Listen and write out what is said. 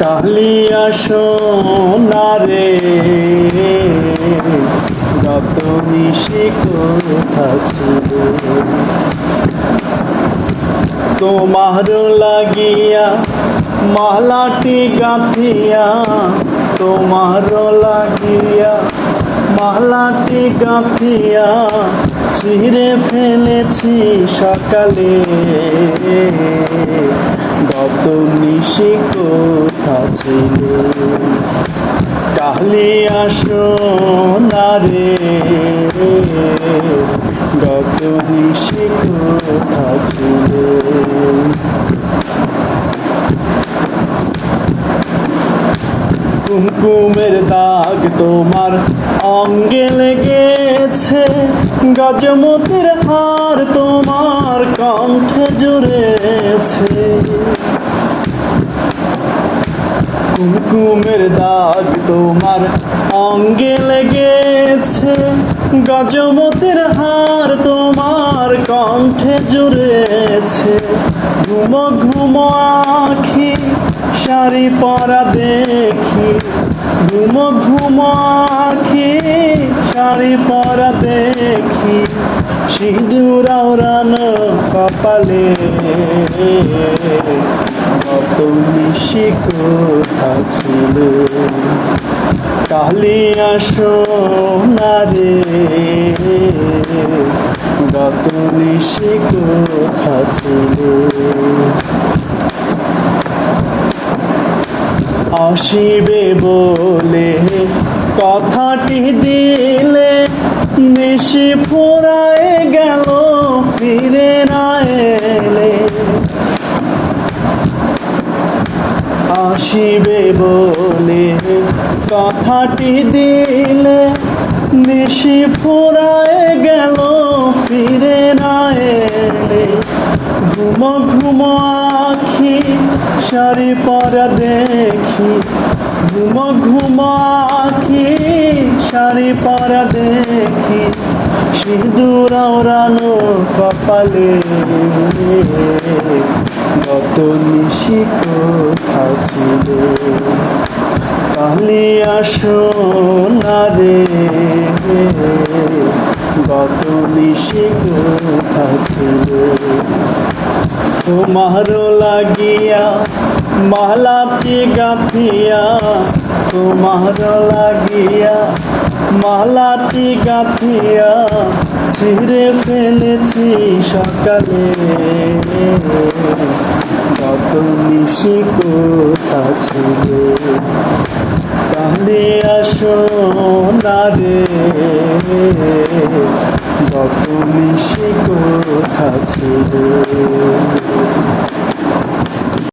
কালিয়া সোনারে গত নিশি কোথা ছিল তোমার লাগিয়া মালাটি গাঁথিয়া তোমার লাগিয়া মালাটি গাঁথিয়া ছিঁড়ে ফেলেছি সকালে গত নিশি কোথা ছিল কালিয়া সোনারে গত নিশি কোথা ছিল কুমকুমের দাগ তোমার অঙ্গে লেগেছে গজমতির হার তোমার কণ্ঠে জুড়েছে কুমকুমের দাগ তোমার অঙ্গে লেগেছে গজমতির হার তোমার কণ্ঠে জুড়েছে ঘুমো ঘুমো আখি শাড়ি পরা দেখি ঘুমো ঘুমো আখি শাড়ি পরা দেখি সিঁদুর আওড়ানো কপালে গত নিশি কোথা ছিল কালিয়া সোনারে গত নিশি কোথা ছিল আসিবে বলে কথাটি দিলে নিশি ফুরায় গেল ফিরে না এলে আসিবে বলে কথাটি দিলে নিশি ফুরায় গেল ফিরে না এলে ঘুমো ঘুমো আখি শাড়ি পরা দেখি ঘুমো ঘুমো আখি শাড়ি পরা দেখি সিঁদুর আওড়ানো কপালে গত নিশি কোথা ছিল কালিয়া সোনারে গত নিশি কোথা ছিল তোমার লাগিয়া মালাটি গাঁথিয়া তোমার লাগিয়া মালাটি গাঁথিয়া ছিঁড়ে ফেলেছি সকালে গত নিশি কোথা ছিল কালিয়া সোনারে গত নিশি কোথা ছিল।